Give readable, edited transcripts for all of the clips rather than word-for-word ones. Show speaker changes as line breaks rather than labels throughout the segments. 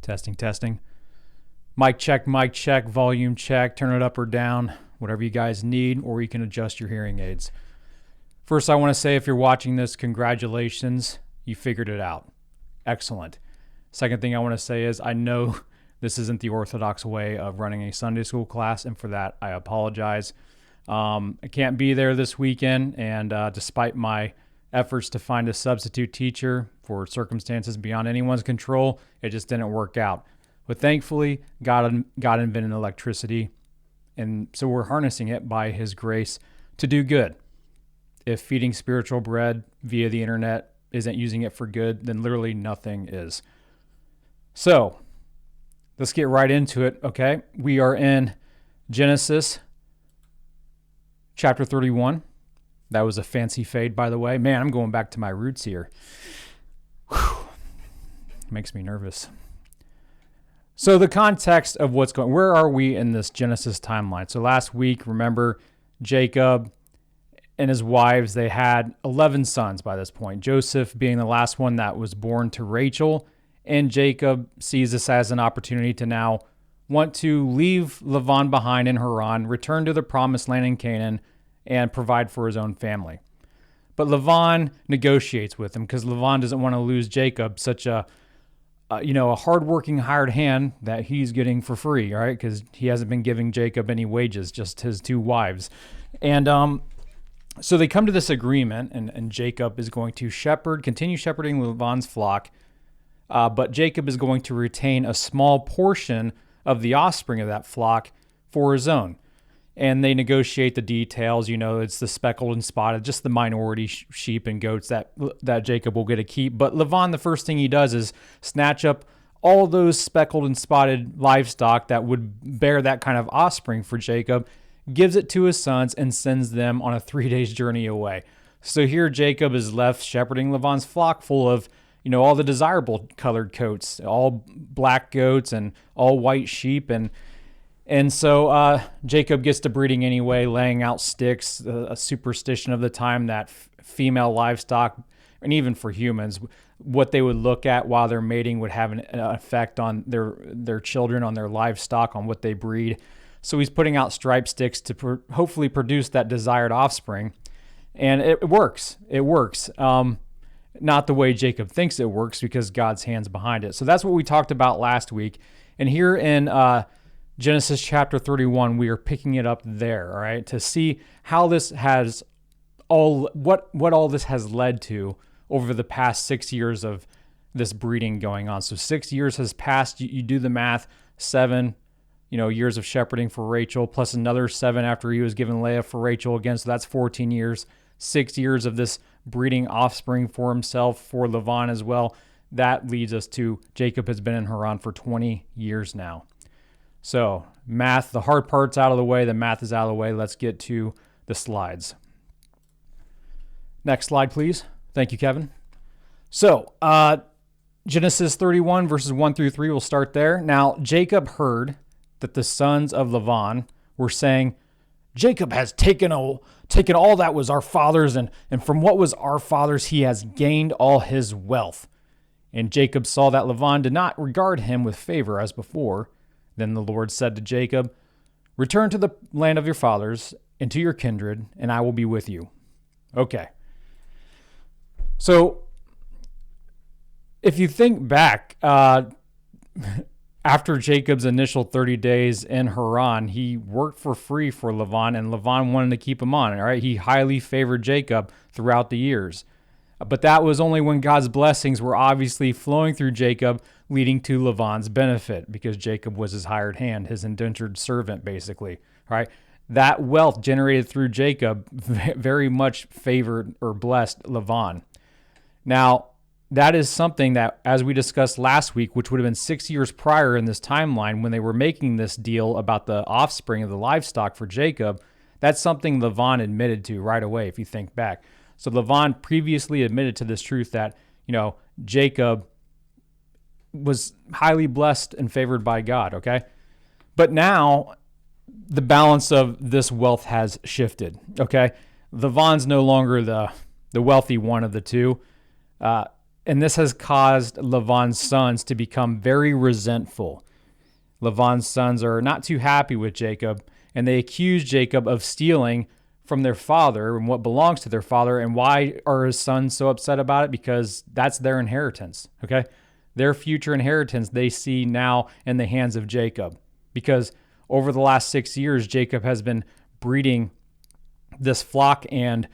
Testing, testing. Mic check, volume check, turn it up or down, whatever you guys need, or you can adjust your hearing aids. First, I want to say if you're watching this, congratulations, you figured it out. Excellent. Second thing I want to say is I know this isn't the orthodox way of running a Sunday school class, and for that, I apologize. I can't be there this weekend, and despite my efforts to find a substitute teacher for circumstances beyond anyone's control, it just didn't work out. But thankfully, God invented electricity, and so we're harnessing it by His grace to do good. If feeding spiritual bread via the internet isn't using it for good, then literally nothing is. So, let's get right into it, okay? We are in Genesis chapter 31. That was a fancy fade, by the way. Man, I'm going back to my roots here. Whew. Makes me nervous. So the context of where are we in this Genesis timeline? So last week, remember, Jacob and his wives, they had 11 sons by this point. Joseph being the last one that was born to Rachel. And Jacob sees this as an opportunity to now want to leave Laban behind in Haran, return to the promised land in Canaan, and provide for his own family. But Laban negotiates with him because Laban doesn't want to lose Jacob, such a hardworking hired hand that he's getting for free, right? Because he hasn't been giving Jacob any wages, just his two wives. And so they come to this agreement, and Jacob is going to continue shepherding Laban's flock, but Jacob is going to retain a small portion of the offspring of that flock for his own. And they negotiate the details. It's the speckled and spotted, just the minority sheep and goats that Jacob will get to keep. But Laban, the first thing he does is snatch up all those speckled and spotted livestock that would bear that kind of offspring for Jacob, gives it to his sons, and sends them on a 3 days journey away. So here Jacob is left shepherding Laban's flock full of all the desirable colored coats, all black goats and all white sheep. And so Jacob gets to breeding anyway, laying out sticks, a superstition of the time that female livestock, and even for humans, what they would look at while they're mating would have an effect on their children, on their livestock, on what they breed. So he's putting out stripe sticks to hopefully produce that desired offspring. And it works. It works. Not the way Jacob thinks it works, because God's hand's behind it. So that's what we talked about last week. And here in Genesis chapter 31, we are picking it up there, all right, to see how this has what all this has led to over the past 6 years of this breeding going on. So 6 years has passed. You do the math, 7 years of shepherding for Rachel, plus another 7 after he was given Leah for Rachel again. So that's 14 years, 6 years of this breeding offspring for himself, for Laban as well. That leads us to Jacob has been in Haran for 20 years now. So math, the hard part's out of the way, the math is out of the way. Let's get to the slides. Next slide, please. Thank you, Kevin. So Genesis 31 verses 1 through 3, we'll start there. Now Jacob heard that the sons of Laban were saying, Jacob has taken all that was our father's, and from what was our father's he has gained all his wealth. And Jacob saw that Laban did not regard him with favor as before. Then the Lord said to Jacob, return to the land of your fathers and to your kindred, and I will be with you. Okay. So if you think back, after Jacob's initial 30 days in Haran, he worked for free for Laban, and Laban wanted to keep him on. All right, he highly favored Jacob throughout the years. But that was only when God's blessings were obviously flowing through Jacob, leading to Laban's benefit, because Jacob was his hired hand, his indentured servant, basically. All right, that wealth generated through Jacob very much favored or blessed Laban. Now, that is something that, as we discussed last week, which would have been 6 years prior in this timeline when they were making this deal about the offspring of the livestock for Jacob, that's something Laban admitted to right away, if you think back. So Laban previously admitted to this truth that, Jacob was highly blessed and favored by God, okay? But now the balance of this wealth has shifted, okay? Laban's no longer the wealthy one of the two. And this has caused Laban's sons to become very resentful. Laban's sons are not too happy with Jacob, and they accuse Jacob of stealing from their father and what belongs to their father. And why are his sons so upset about it? Because that's their inheritance, okay? Their future inheritance they see now in the hands of Jacob. Because over the last 6 years, Jacob has been breeding this flock, and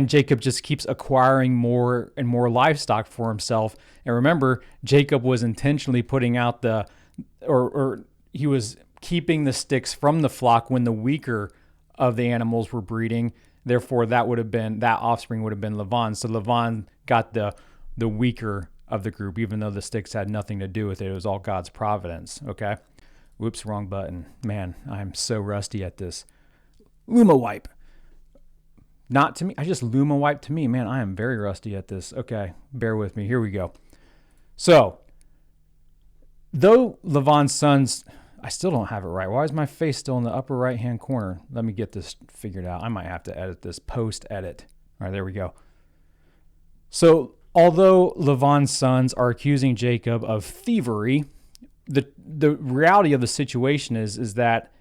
Jacob just keeps acquiring more and more livestock for himself. And remember, Jacob was intentionally putting out or he was keeping the sticks from the flock when the weaker of the animals were breeding. Therefore, that offspring would have been Laban. So Laban got the weaker of the group, even though the sticks had nothing to do with it. It was all God's providence. Okay. Whoops, wrong button. Man, I'm so rusty at this. Luma wipe. Not to me. I just Luma wipe to me. Man, I am very rusty at this. Okay, bear with me. Here we go. So, though Laban's sons, I still don't have it right. Why is my face still in the upper right-hand corner? Let me get this figured out. I might have to edit this, post-edit. All right, there we go. So, although Laban's sons are accusing Jacob of thievery, the reality of the situation is that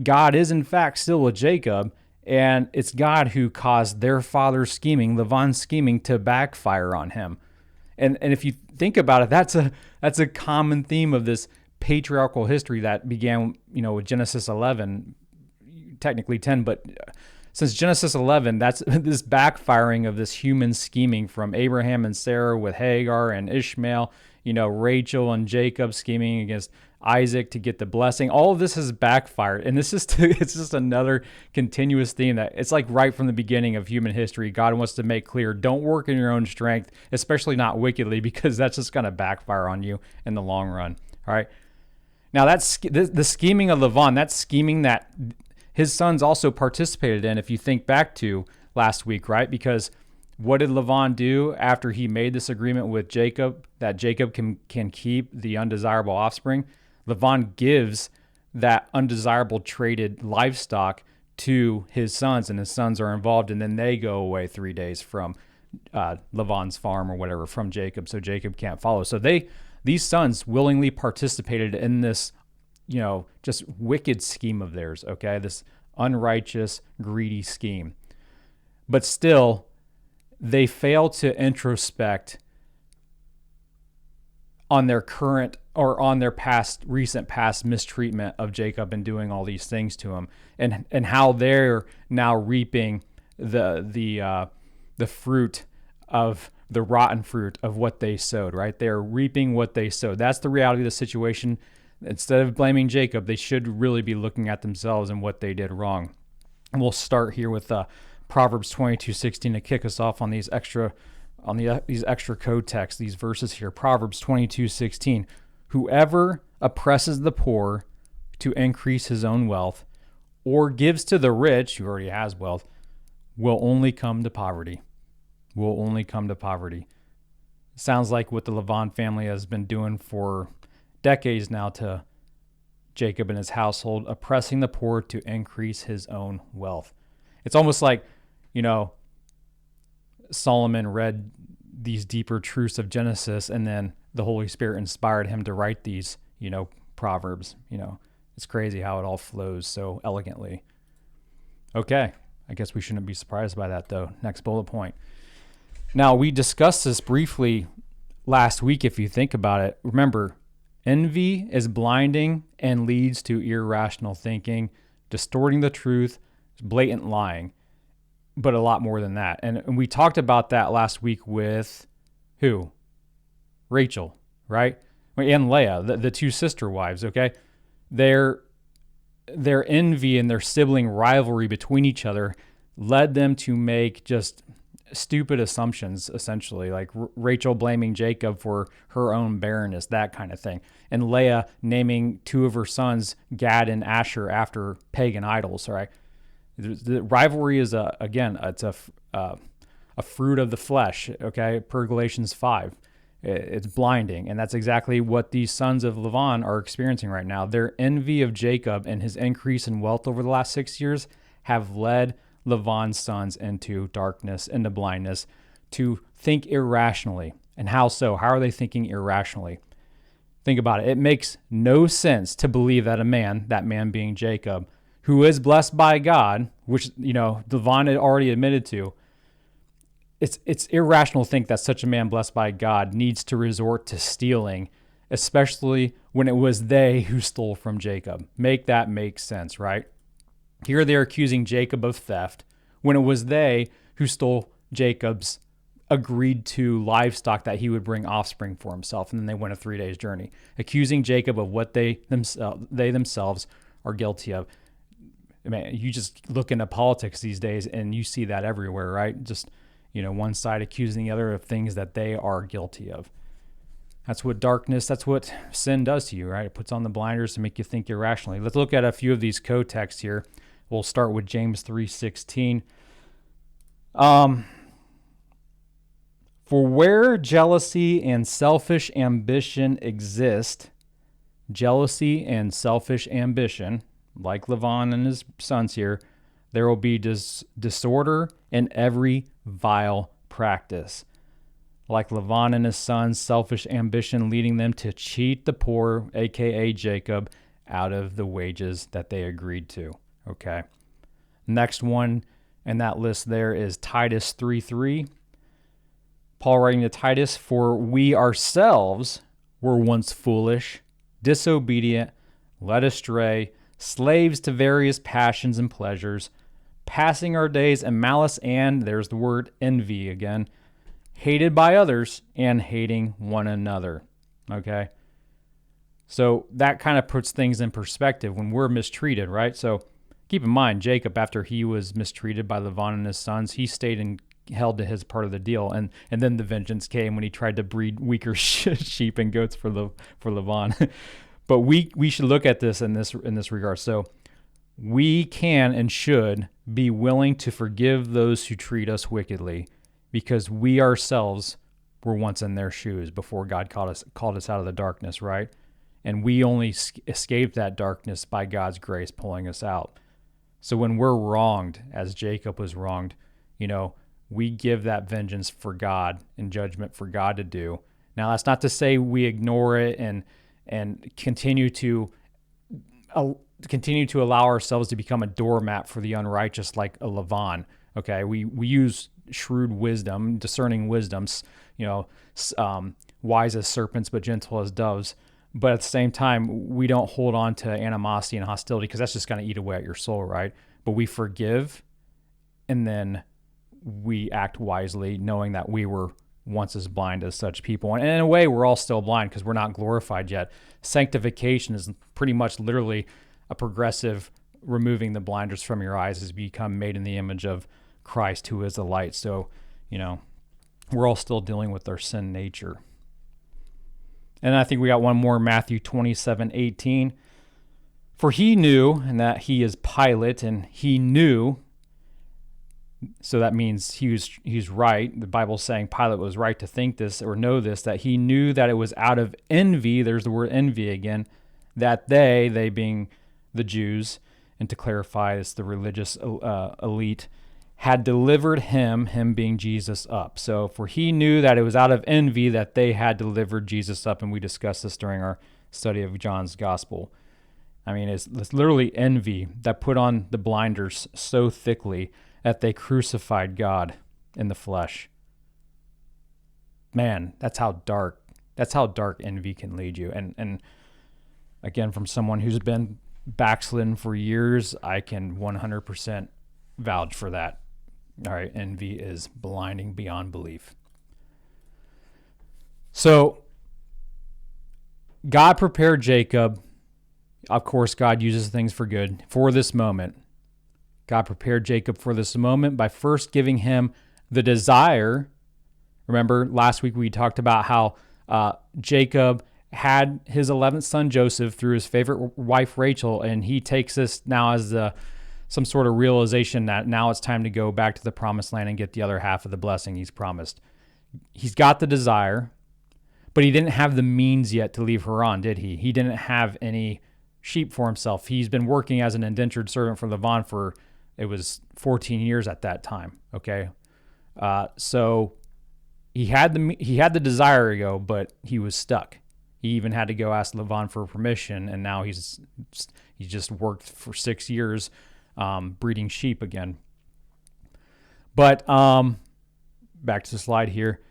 God is in fact still with Jacob, and it's God who caused their father's scheming, Laban's scheming, to backfire on him. And if you think about it, that's a common theme of this patriarchal history that began, with Genesis 11, technically 10, but since Genesis 11, that's this backfiring of this human scheming from Abraham and Sarah with Hagar and Ishmael, Rachel and Jacob scheming against Isaac to get the blessing. All of this has backfired. And it's just another continuous theme that it's like right from the beginning of human history, God wants to make clear, don't work in your own strength, especially not wickedly, because that's just going to backfire on you in the long run. All right. Now that's the scheming of Laban, that's scheming that his sons also participated in, if you think back to last week, right? Because what did Laban do after he made this agreement with Jacob, that Jacob can keep the undesirable offspring? Laban gives that undesirable traded livestock to his sons, and his sons are involved, and then they go away 3 days from Laban's farm or whatever, from Jacob, so Jacob can't follow. So these sons willingly participated in this, just wicked scheme of theirs, okay? This unrighteous, greedy scheme. But still, they fail to introspect on their current or on their recent past mistreatment of Jacob and doing all these things to him, and how they're now reaping the fruit of the rotten fruit of what they sowed, right? They're reaping what they sowed. That's the reality of the situation. Instead of blaming Jacob, they should really be looking at themselves and what they did wrong. And we'll start here with Proverbs 22:16 to kick us off on these extra code texts, these verses here. Proverbs 22:16. Whoever oppresses the poor to increase his own wealth, or gives to the rich, who already has wealth, will only come to poverty. Will only come to poverty. Sounds like what the Laban family has been doing for decades now to Jacob and his household, oppressing the poor to increase his own wealth. It's almost like, Solomon read these deeper truths of Genesis, and then the Holy Spirit inspired him to write these, Proverbs. It's crazy how it all flows so elegantly. Okay, I guess we shouldn't be surprised by that, though. Next bullet point. Now, we discussed this briefly last week, if you think about it. Remember, envy is blinding and leads to irrational thinking, distorting the truth, blatant lying, but a lot more than that. And we talked about that last week with who? Rachel, right? And Leah, the two sister wives, okay? Their envy and their sibling rivalry between each other led them to make just stupid assumptions, essentially, like Rachel blaming Jacob for her own barrenness, that kind of thing. And Leah naming two of her sons, Gad and Asher, after pagan idols, right? The rivalry is, it's a fruit of the flesh, okay, per Galatians 5. It's blinding, and that's exactly what these sons of Laban are experiencing right now. Their envy of Jacob and his increase in wealth over the last 6 years have led Laban's sons into darkness, into blindness, to think irrationally. And how so? How are they thinking irrationally? Think about it. It makes no sense to believe that a man, that man being Jacob, who is blessed by God, which, Lavan had already admitted to, it's irrational to think that such a man blessed by God needs to resort to stealing, especially when it was they who stole from Jacob. Make that make sense, right? Here they're accusing Jacob of theft when it was they who stole Jacob's agreed to livestock that he would bring offspring for himself, and then they went a 3 days journey, accusing Jacob of what they themselves are guilty of. Man, you just look into politics these days and you see that everywhere, right? Just, one side accusing the other of things that they are guilty of. That's what sin does to you, right? It puts on the blinders to make you think irrationally. Let's look at a few of these co-texts here. We'll start with James 3:16. For where jealousy and selfish ambition exist, like Lavan and his sons here, there will be disorder in every vile practice. Like Lavan and his sons, selfish ambition leading them to cheat the poor, aka Jacob, out of the wages that they agreed to. Okay. Next one in that list there is Titus 3:3. Paul writing to Titus, for we ourselves were once foolish, disobedient, led astray, slaves to various passions and pleasures, passing our days in malice and, there's the word envy again, hated by others and hating one another. Okay? So that kind of puts things in perspective when we're mistreated, right? So keep in mind, Jacob, after he was mistreated by Lavan and his sons, he stayed and held to his part of the deal, and then the vengeance came when he tried to breed weaker sheep and goats for Lavan. But we should look at this in this regard. So we can and should be willing to forgive those who treat us wickedly, because we ourselves were once in their shoes before God called us out of the darkness, right? And we only escaped that darkness by God's grace pulling us out. So when we're wronged, as Jacob was wronged, we give that vengeance for God and judgment for God to do. Now, that's not to say we ignore it and continue to allow ourselves to become a doormat for the unrighteous like a Lavan. Okay, we use shrewd wisdom, discerning wisdoms, wise as serpents but gentle as doves. But at the same time, we don't hold on to animosity and hostility, because that's just going to eat away at your soul, right? But we forgive, and then we act wisely, knowing that we were once as blind as such people. And in a way, we're all still blind because we're not glorified yet. Sanctification is pretty much literally a progressive removing the blinders from your eyes as you become made in the image of Christ, who is the light. So, we're all still dealing with our sin nature. And I think we got one more, Matthew 27:18. For he knew, and that he is Pilate, and he knew. So that means he's right. The Bible's saying Pilate was right to think this or know this, that he knew that it was out of envy, there's the word envy again, that they being the Jews, and to clarify, it's the religious elite, had delivered him being Jesus, up. So for he knew that it was out of envy that they had delivered Jesus up, and we discussed this during our study of John's gospel. I mean, it's literally envy that put on the blinders so thickly that they crucified God in the flesh. Man, that's how dark envy can lead you. And again, from someone who's been backslidden for years, I can 100% vouch for that. All right, envy is blinding beyond belief. So God prepared Jacob. Of course, God uses things for good for this moment. God prepared Jacob for this moment by first giving him the desire. Remember, last week we talked about how Jacob had his 11th son Joseph through his favorite wife Rachel, and he takes this now as some sort of realization that now it's time to go back to the promised land and get the other half of the blessing he's promised. He's got the desire, but he didn't have the means yet to leave Haran, did he? He didn't have any sheep for himself. He's been working as an indentured servant for Lavan for, it was 14 years at that time, okay? So he had the desire to go, but he was stuck. He even had to go ask Lavan for permission, and now he just worked for 6 years breeding sheep again. But back to the slide here.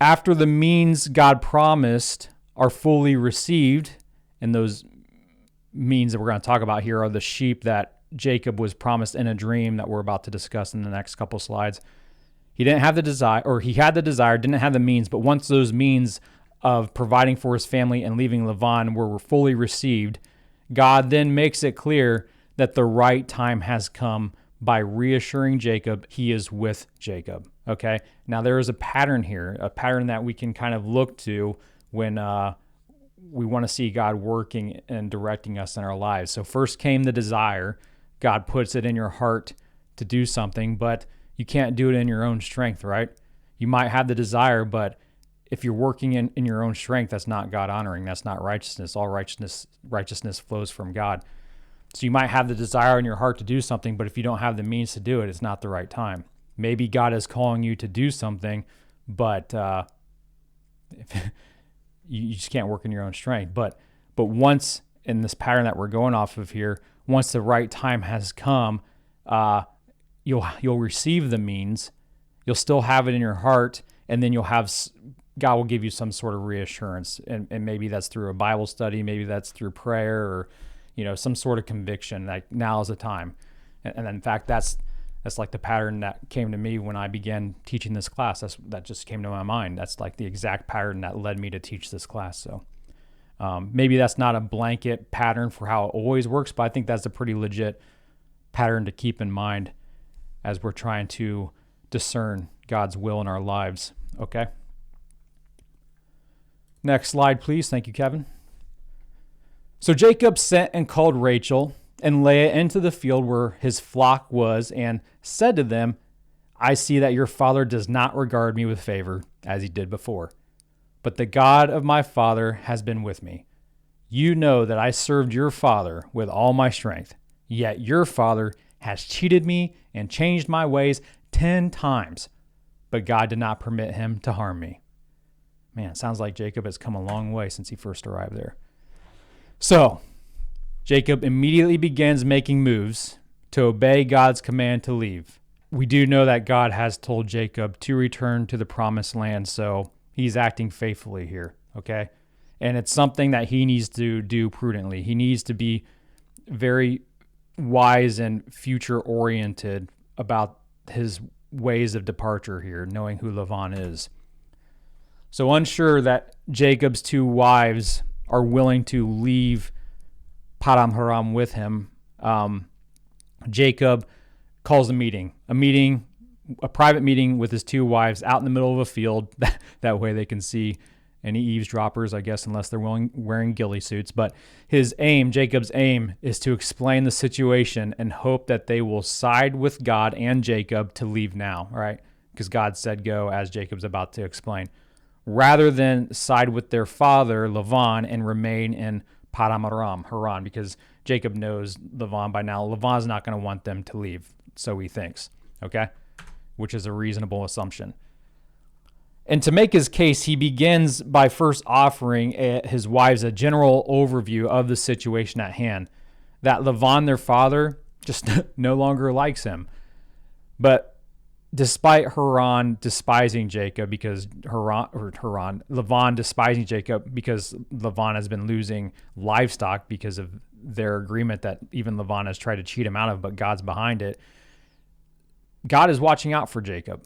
After the means God promised are fully received, and those means that we're going to talk about here are the sheep that Jacob was promised in a dream that we're about to discuss in the next couple slides. He didn't have the desire, or he had the desire, didn't have the means, but once those means of providing for his family and leaving Lavan were fully received, God then makes it clear that the right time has come by reassuring Jacob he is with Jacob. Okay? Now there is a pattern here, a pattern that we can kind of look to when we want to see God working and directing us in our lives. So first came the desire. God puts it in your heart to do something, but you can't do it in your own strength, right? You might have the desire, but if you're working in your own strength, that's not God honoring. That's not righteousness. All righteousness flows from God. So you might have the desire in your heart to do something, but if you don't have the means to do it, it's not the right time. Maybe God is calling you to do something, but you just can't work in your own strength. But once, in this pattern that we're going off of here, once the right time has come, you'll receive the means. You'll still have it in your heart, and then God will give you some sort of reassurance, and maybe that's through a Bible study, maybe that's through prayer, or some sort of conviction. Like, now is the time. And in fact, that's like the pattern that came to me when I began teaching this class. That just came to my mind. That's like the exact pattern that led me to teach this class. So maybe that's not a blanket pattern for how it always works, but I think that's a pretty legit pattern to keep in mind as we're trying to discern God's will in our lives. Okay? Next slide, please. Thank you, Kevin. So Jacob sent and called Rachel and Leah into the field where his flock was, and said to them, I see that your father does not regard me with favor, as he did before. But the God of my father has been with me. You know that I served your father with all my strength, yet your father has cheated me and changed my ways 10 times, but God did not permit him to harm me. Man, it sounds like Jacob has come a long way since he first arrived there. So, Jacob immediately begins making moves to obey God's command to leave. We do know that God has told Jacob to return to the promised land, so he's acting faithfully here, okay? And it's something that he needs to do prudently. He needs to be very wise and future-oriented about his ways of departure here, knowing who Lavan is. So unsure that Jacob's 2 wives are willing to leave Padan Aram with him, Jacob calls a private meeting with his 2 wives out in the middle of a field. That way they can see any eavesdroppers, I guess, unless they're wearing ghillie suits. But Jacob's aim, is to explain the situation and hope that they will side with God and Jacob to leave now, right? Because God said go, as Jacob's about to explain, rather than side with their father, Lavan, and remain in Padan Aram, Haran, because Jacob knows Lavan by now. Lavan's not going to want them to leave, so he thinks, okay? Which is a reasonable assumption. And to make his case, he begins by first offering his wives a general overview of the situation at hand, that Lavan, their father, just no longer likes him. But despite Haran despising Jacob because Lavan despising Jacob because Lavan has been losing livestock because of their agreement that even Lavan has tried to cheat him out of, but God's behind it. God is watching out for Jacob,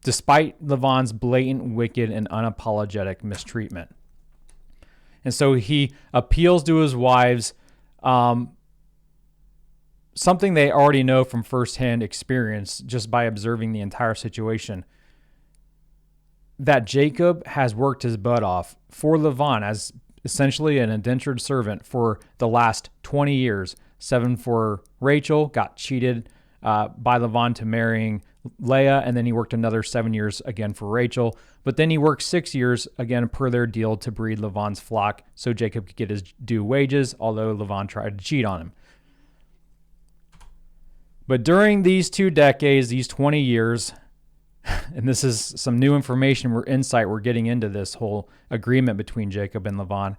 despite Lavan's blatant, wicked, and unapologetic mistreatment. And so he appeals to his wives, something they already know from firsthand experience just by observing the entire situation, that Jacob has worked his butt off for Lavan as essentially an indentured servant for the last 20 years. 7 for Rachel, got cheated by Lavan to marrying Leah, and then he worked another 7 years again for Rachel. But then he worked 6 years again per their deal to breed Lavan's flock so Jacob could get his due wages, although Lavan tried to cheat on him. But during these 2 decades, these 20 years, and this is some new information or insight we're getting into this whole agreement between Jacob and Laban.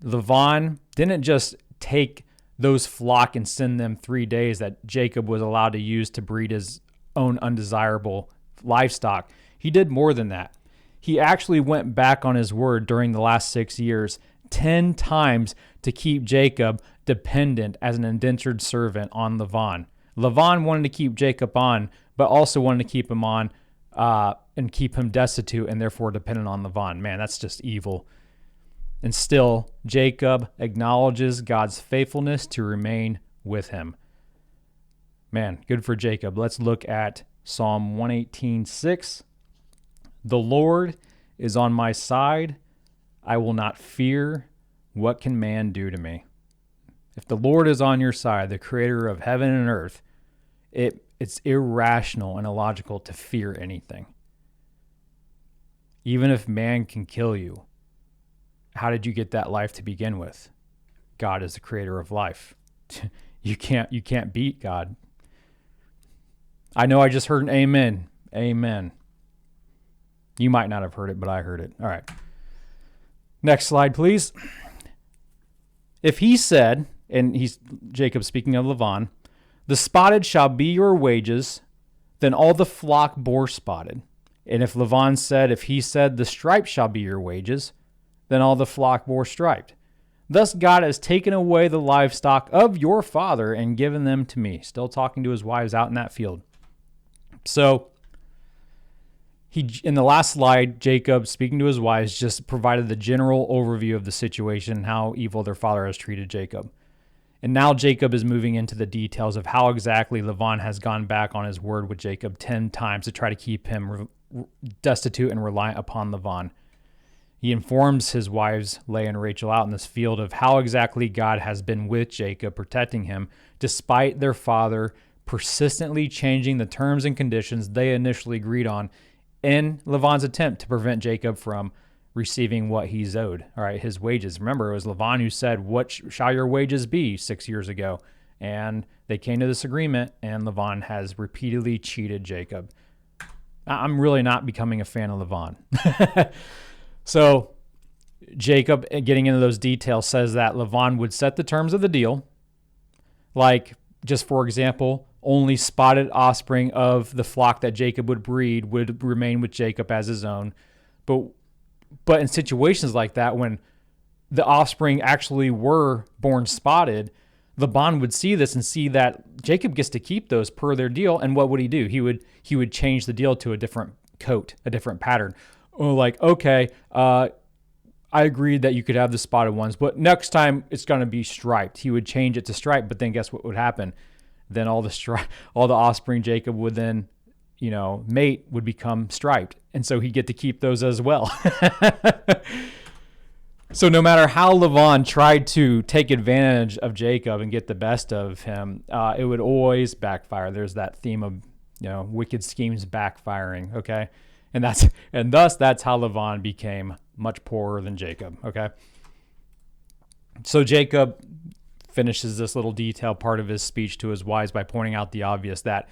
Laban didn't just take those flock and send them 3 days that Jacob was allowed to use to breed his own undesirable livestock. He did more than that. He actually went back on his word during the last 6 years 10 times to keep Jacob dependent as an indentured servant on Laban. Laban wanted to keep Jacob on, but also wanted to keep him on and keep him destitute and therefore dependent on Laban. Man, that's just evil. And still, Jacob acknowledges God's faithfulness to remain with him. Man, good for Jacob. Let's look at Psalm 118:6. The Lord is on my side. I will not fear. What can man do to me? If the Lord is on your side, the creator of heaven and earth, it's irrational and illogical to fear anything. Even if man can kill you, how did you get that life to begin with? God is the creator of life. You can't beat God. I know I just heard an amen. Amen. You might not have heard it, but I heard it. All right. Next slide, please. If he said, and he's Jacob speaking of Laban, the spotted shall be your wages, then all the flock bore spotted. And if Laban said, if he said, the striped shall be your wages, then all the flock bore striped. Thus God has taken away the livestock of your father and given them to me. Still talking to his wives out in that field. So, in the last slide, Jacob, speaking to his wives, just provided the general overview of the situation and how evil their father has treated Jacob. And now Jacob is moving into the details of how exactly Laban has gone back on his word with Jacob 10 times to try to keep him destitute and reliant upon Laban. He informs his wives, Leah and Rachel, out in this field of how exactly God has been with Jacob, protecting him, despite their father persistently changing the terms and conditions they initially agreed on in Laban's attempt to prevent Jacob from receiving what he's owed, all right, his wages. Remember, it was Laban who said, what shall your wages be 6 years ago? And they came to this agreement, and Laban has repeatedly cheated Jacob. I'm really not becoming a fan of Laban. So Jacob, getting into those details, says that Laban would set the terms of the deal, like, just for example, only spotted offspring of the flock that Jacob would breed would remain with Jacob as his own. But in situations like that, when the offspring actually were born spotted, Laban would see this and see that Jacob gets to keep those per their deal. And what would he do? He would change the deal to a different coat, a different pattern. Or like, okay, I agreed that you could have the spotted ones, but next time it's going to be striped. He would change it to striped, but then guess what would happen? Then all the offspring Jacob would then, mate would become striped. And so he'd get to keep those as well. So no matter how Laban tried to take advantage of Jacob and get the best of him, it would always backfire. There's that theme of, wicked schemes backfiring. Okay. And thus that's how Laban became much poorer than Jacob. Okay. So Jacob finishes this little detail part of his speech to his wives by pointing out the obvious, that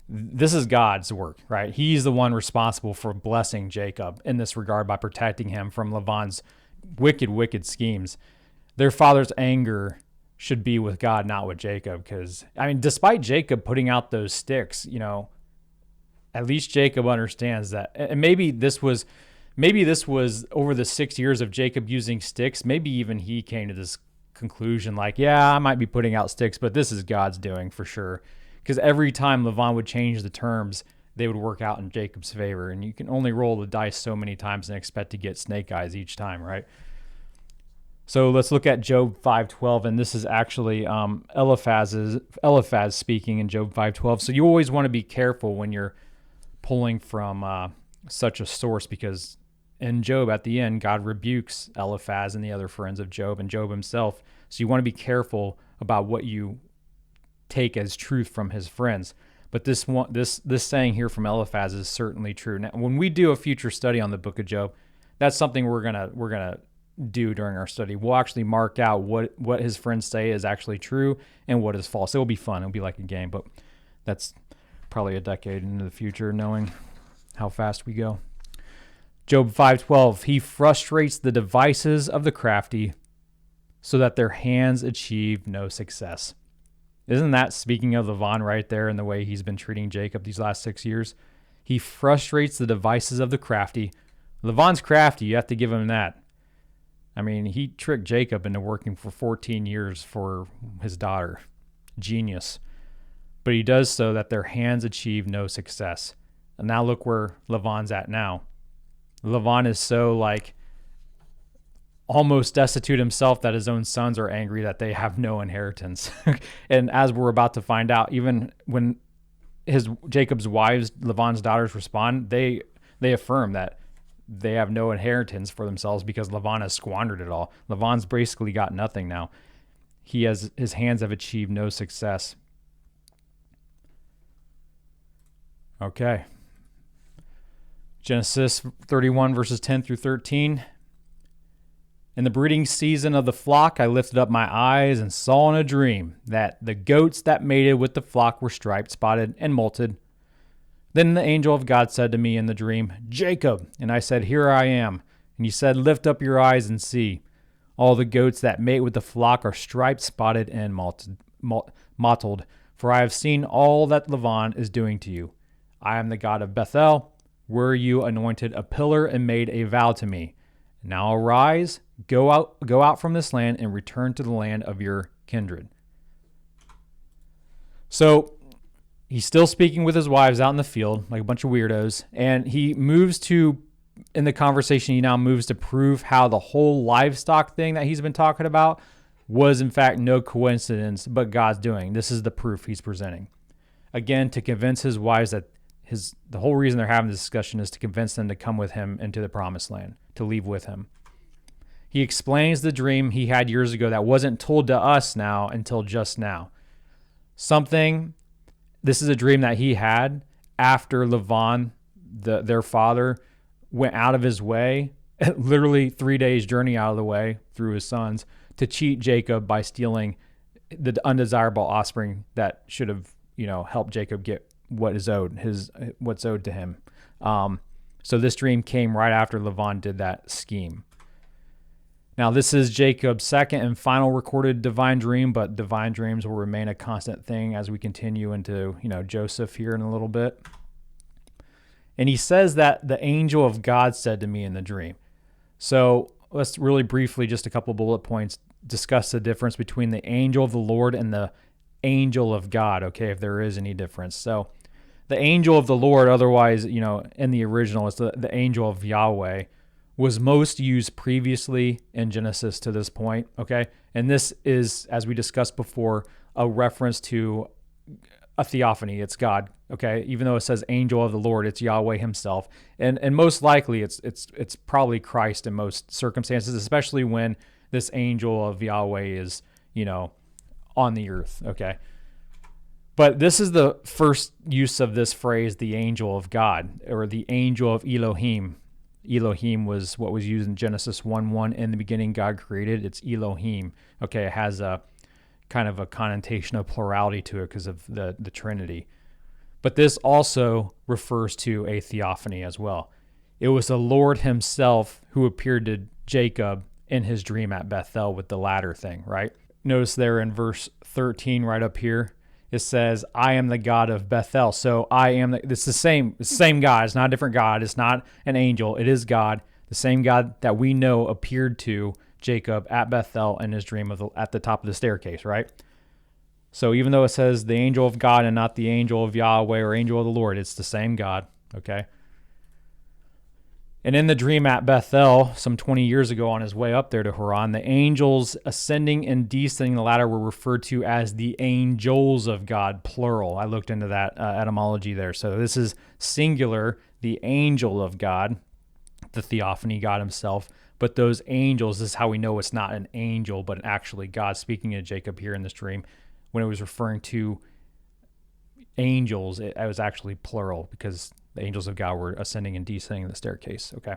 this is God's work, right? He's the one responsible for blessing Jacob in this regard by protecting him from Laban's wicked schemes. Their father's anger should be with God, not with Jacob. Because, despite Jacob putting out those sticks, at least Jacob understands that. And maybe this was over the 6 years of Jacob using sticks. Maybe even he came to this conclusion, like, yeah, I might be putting out sticks, but this is God's doing for sure. Because every time Laban would change the terms, they would work out in Jacob's favor. And you can only roll the dice so many times and expect to get snake eyes each time, right? So let's look at Job 5:12, and this is actually Eliphaz speaking in Job 5:12. So you always want to be careful when you're pulling from such a source, because in Job, at the end, God rebukes Eliphaz and the other friends of Job and Job himself. So you want to be careful about what you take as truth from his friends. But this saying here from Eliphaz is certainly true. Now, when we do a future study on the book of Job, that's something we're gonna do during our study. We'll actually mark out what his friends say is actually true and what is false. It will be fun. It'll be like a game, but that's probably a decade into the future knowing. how fast we go. Job 5:12, he frustrates the devices of the crafty so that their hands achieve no success. Isn't that speaking of Lavan right there and the way he's been treating Jacob these last 6 years? He frustrates the devices of the crafty. Lavan's crafty, you have to give him that. I mean, he tricked Jacob into working for 14 years for his daughter. Genius. But he does so that their hands achieve no success. And now look where Lavan's at now. Lavan is so almost destitute himself that his own sons are angry that they have no inheritance. And as we're about to find out, even when Jacob's wives, Lavan's daughters, respond, they affirm that they have no inheritance for themselves because Lavan has squandered it all. Lavan's basically got nothing now. His hands have achieved no success. Okay. Genesis 31 verses 10 through 13. In the breeding season of the flock, I lifted up my eyes and saw in a dream that the goats that mated with the flock were striped, spotted, and molted. Then the angel of God said to me in the dream, Jacob. And I said, Here I am. And he said, Lift up your eyes and see. All the goats that mate with the flock are striped, spotted, and mottled. For I have seen all that Lavan is doing to you. I am the God of Bethel, where you anointed a pillar and made a vow to me. Now arise, go out from this land and return to the land of your kindred. So he's still speaking with his wives out in the field like a bunch of weirdos. And he moves to, in the conversation, he now moves to prove how the whole livestock thing that he's been talking about was in fact no coincidence, but God's doing. This is the proof he's presenting. Again, to convince his wives that the whole reason they're having this discussion is to convince them to come with him into the promised land, to leave with him. He explains the dream he had years ago that wasn't told to us now until just now. This is a dream that he had after Lavan, their father, went out of his way, literally 3 days journey out of the way through his sons, to cheat Jacob by stealing the undesirable offspring that should have, helped Jacob get what's owed to him. So this dream came right after Lavan did that scheme. Now, this is Jacob's second and final recorded divine dream, but divine dreams will remain a constant thing as we continue into, Joseph here in a little bit. And he says that the angel of God said to me in the dream. So let's really briefly, just a couple bullet points, discuss the difference between the angel of the Lord and the angel of God, okay, if there is any difference. So the angel of the Lord, otherwise, in the original, it's the angel of Yahweh, was most used previously in Genesis to this point, okay? And this is, as we discussed before, a reference to a theophany. It's God, okay? Even though it says angel of the Lord, it's Yahweh himself. And most likely it's probably Christ in most circumstances, especially when this angel of Yahweh is, on the earth, okay? But this is the first use of this phrase, the angel of God, or the angel of Elohim. Elohim was what was used in Genesis 1:1. In the beginning, God created. It's Elohim. Okay, it has a kind of a connotation of plurality to it because of the Trinity. But this also refers to a theophany as well. It was the Lord himself who appeared to Jacob in his dream at Bethel with the ladder thing, right? Notice there in verse 13 right up here, it says, I am the God of Bethel. So it's the same God. It's not a different God. It's not an angel. It is God. The same God that we know appeared to Jacob at Bethel in his dream at the top of the staircase, right? So even though it says the angel of God and not the angel of Yahweh or angel of the Lord, it's the same God, okay? And in the dream at Bethel, some 20 years ago on his way up there to Haran, the angels ascending and descending the ladder were referred to as the angels of God, plural. I looked into that etymology there. So this is singular, the angel of God, the theophany, God himself. But those angels, this is how we know it's not an angel, but actually God speaking to Jacob here in this dream. When it was referring to angels, it was actually plural because the angels of God were ascending and descending the staircase. Okay.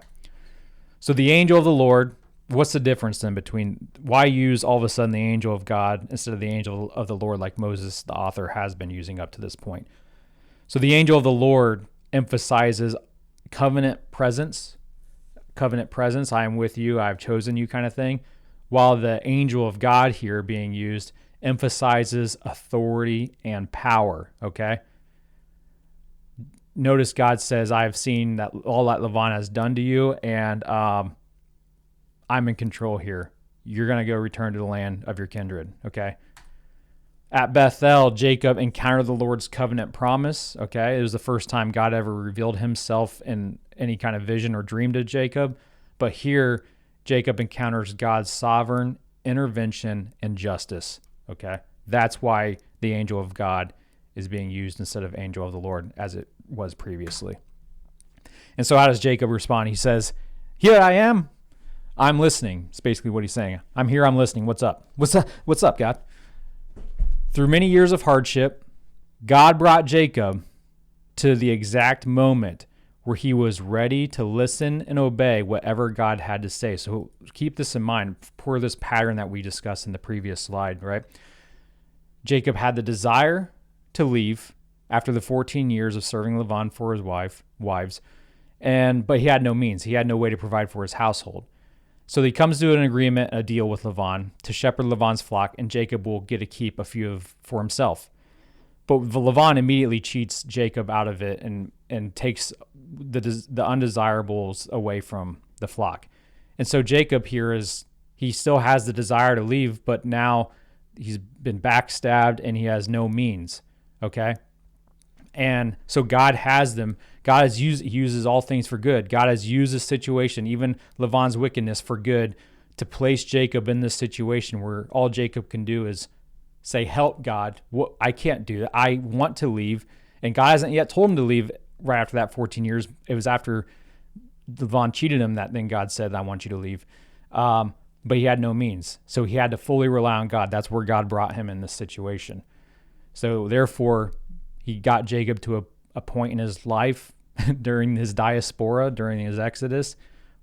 So the angel of the Lord, what's the difference then between, why use all of a sudden the angel of God instead of the angel of the Lord like Moses, the author, has been using up to this point? So the angel of the Lord emphasizes covenant presence, I am with you, I've chosen you kind of thing, while the angel of God here being used emphasizes authority and power, okay? Notice God says, I've seen that all that Lavan has done to you, and I'm in control here. You're going to go return to the land of your kindred, okay? At Bethel, Jacob encountered the Lord's covenant promise, okay? It was the first time God ever revealed himself in any kind of vision or dream to Jacob. But here, Jacob encounters God's sovereign intervention and justice, okay? That's why the angel of God is being used instead of angel of the Lord as it was previously. And so how does Jacob respond? He says, here I am. I'm listening. It's basically what he's saying. I'm here. I'm listening. What's up? What's up, God? Through many years of hardship, God brought Jacob to the exact moment where he was ready to listen and obey whatever God had to say. So keep this in mind for this pattern that we discussed in the previous slide, right? Jacob had the desire to leave after the 14 years of serving Laban for his wives, but he had no means. He had no way to provide for his household. So he comes to an agreement, a deal with Laban to shepherd Laban's flock, and Jacob will get to keep a few for himself. But Laban immediately cheats Jacob out of it and takes the undesirables away from the flock. And so Jacob here he still has the desire to leave, but now he's been backstabbed and he has no means. Okay. And so God has them. God uses all things for good. God has used this situation, even Laban's wickedness, for good to place Jacob in this situation where all Jacob can do is say, help God. I can't do that. I want to leave. And God hasn't yet told him to leave right after that 14 years. It was after Laban cheated him that then God said, I want you to leave. But he had no means. So he had to fully rely on God. That's where God brought him in this situation. So therefore, he got Jacob to a point in his life during his diaspora, during his exodus,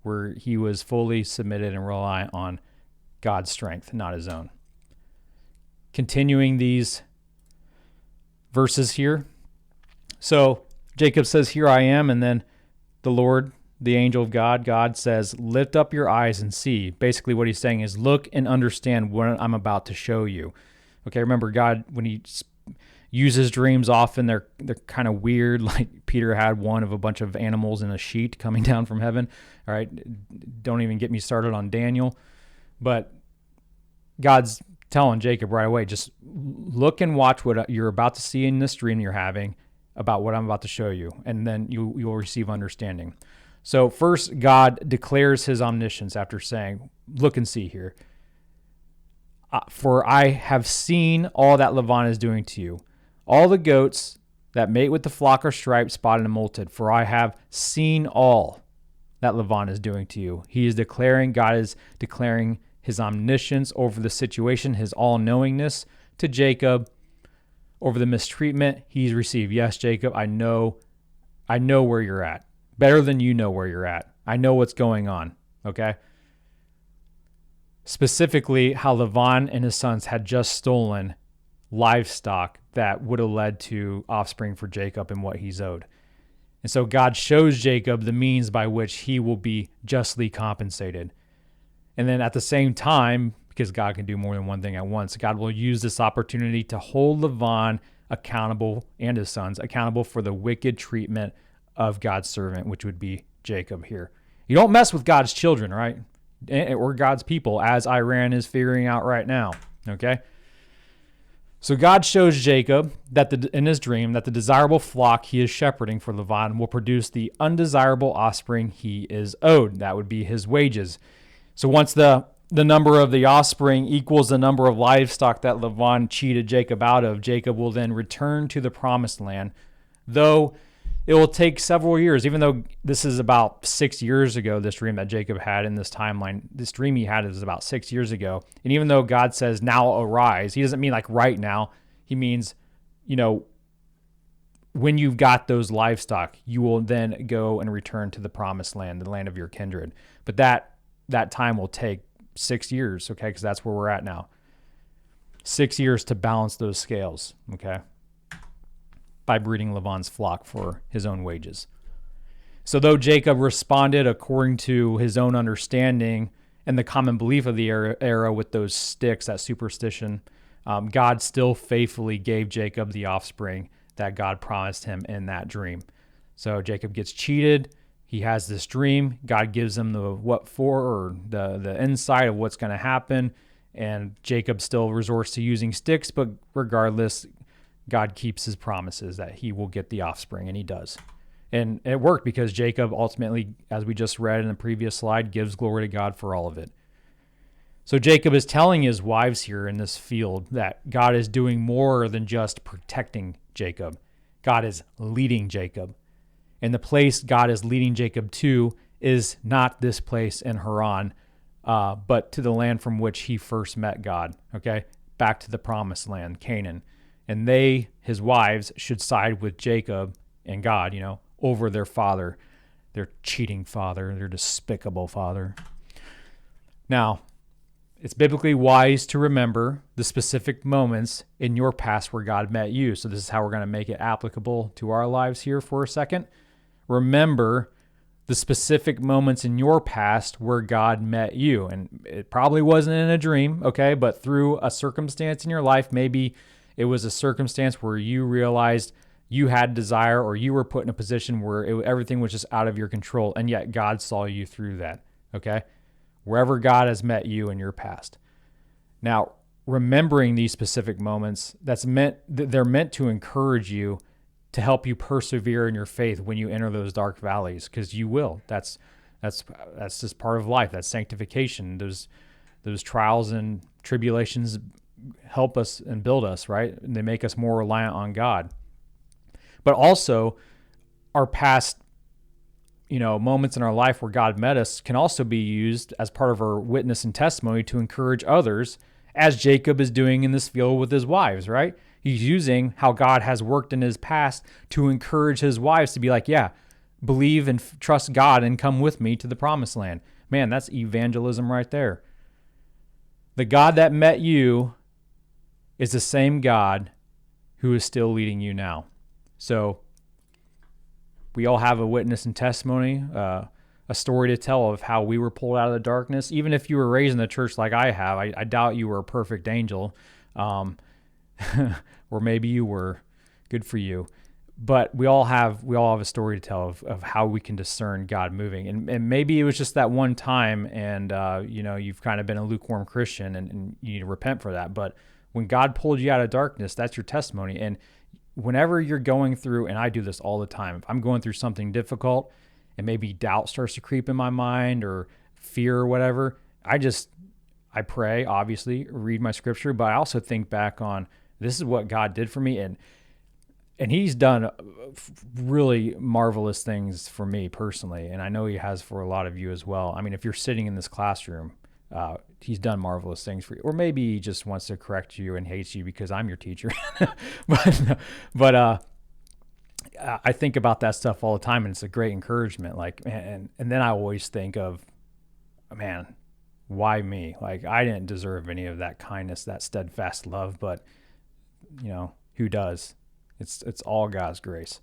where he was fully submitted and reliant on God's strength, not his own. Continuing these verses here. So Jacob says, here I am. And then the Lord, the angel of God says, lift up your eyes and see. Basically what he's saying is look and understand what I'm about to show you. Okay, remember God, when he uses dreams, often they're kind of weird. Like Peter had one of a bunch of animals in a sheet coming down from heaven. All right, don't even get me started on Daniel. But God's telling Jacob right away, just look and watch what you're about to see in this dream you're having about what I'm about to show you, and then you'll receive understanding. So first, God declares his omniscience after saying, look and see here. For I have seen all that Laban is doing to you. All the goats that mate with the flock are striped, spotted, and molted. For I have seen all that Laban is doing to you. God is declaring his omniscience over the situation, his all-knowingness to Jacob over the mistreatment he's received. Yes, Jacob, I know where you're at. Better than you know where you're at. I know what's going on, okay? Specifically, how Laban and his sons had just stolen livestock that would have led to offspring for Jacob and what he's owed. And so God shows Jacob the means by which he will be justly compensated. And then at the same time, because God can do more than one thing at once, God will use this opportunity to hold Laban accountable and his sons accountable for the wicked treatment of God's servant, which would be Jacob here. You don't mess with God's children, right? Or God's people, as Iran is figuring out right now, okay? So God shows Jacob that in his dream that the desirable flock he is shepherding for Laban will produce the undesirable offspring he is owed. That would be his wages. So once the number of the offspring equals the number of livestock that Laban cheated Jacob out of, Jacob will then return to the promised land, though it will take several years, even though this is about 6 years ago, this dream that Jacob had in this timeline. This dream he had is about 6 years ago. And even though God says, now arise, he doesn't mean like right now. He means, when you've got those livestock, you will then go and return to the promised land, the land of your kindred. But that time will take 6 years, okay, because that's where we're at now. 6 years to balance those scales, okay, by breeding Laban's flock for his own wages. So though Jacob responded according to his own understanding and the common belief of the era with those sticks, that superstition, God still faithfully gave Jacob the offspring that God promised him in that dream. So Jacob gets cheated. He has this dream. God gives him the what for, or the insight of what's going to happen. And Jacob still resorts to using sticks, but regardless, God keeps his promises that he will get the offspring, and he does. And it worked because Jacob ultimately, as we just read in the previous slide, gives glory to God for all of it. So Jacob is telling his wives here in this field that God is doing more than just protecting Jacob. God is leading Jacob. And the place God is leading Jacob to is not this place in Haran, but to the land from which he first met God, okay? Back to the promised land, Canaan. And they, his wives, should side with Jacob and God, over their father, their cheating father, their despicable father. Now, it's biblically wise to remember the specific moments in your past where God met you. So this is how we're going to make it applicable to our lives here for a second. Remember the specific moments in your past where God met you. And it probably wasn't in a dream, okay? But through a circumstance in your life, maybe it was a circumstance where you realized you had desire, or you were put in a position where everything was just out of your control, and yet God saw you through that, okay? Wherever God has met you in your past. Now, remembering these specific moments, they're meant to encourage you, to help you persevere in your faith when you enter those dark valleys, because you will. That's just part of life. That's sanctification. Those trials and tribulations help us and build us, right? And they make us more reliant on God. But also, our past, moments in our life where God met us can also be used as part of our witness and testimony to encourage others, as Jacob is doing in this field with his wives, right? He's using how God has worked in his past to encourage his wives to be like, yeah, believe and trust God and come with me to the promised land. Man, that's evangelism right there. The God that met you is the same God who is still leading you now. So we all have a witness and testimony, a story to tell of how we were pulled out of the darkness. Even if you were raised in the church like I have, I doubt you were a perfect angel. Or maybe you were. Good for you. But we all have a story to tell of how we can discern God moving. And maybe it was just that one time, and you've kind of been a lukewarm Christian, and you need to repent for that. But when God pulled you out of darkness, that's your testimony. And whenever you're going through, and I do this all the time, if I'm going through something difficult and maybe doubt starts to creep in my mind, or fear or whatever, I pray, obviously, read my scripture, but I also think back on, this is what God did for me, and he's done really marvelous things for me personally, and I know he has for a lot of you as well. I mean, if you're sitting in this classroom, he's done marvelous things for you. Or maybe he just wants to correct you and hates you because I'm your teacher. but I think about that stuff all the time, and it's a great encouragement. Like, and then I always think of, man, why me? Like, I didn't deserve any of that kindness, that steadfast love, but who does? It's all God's grace.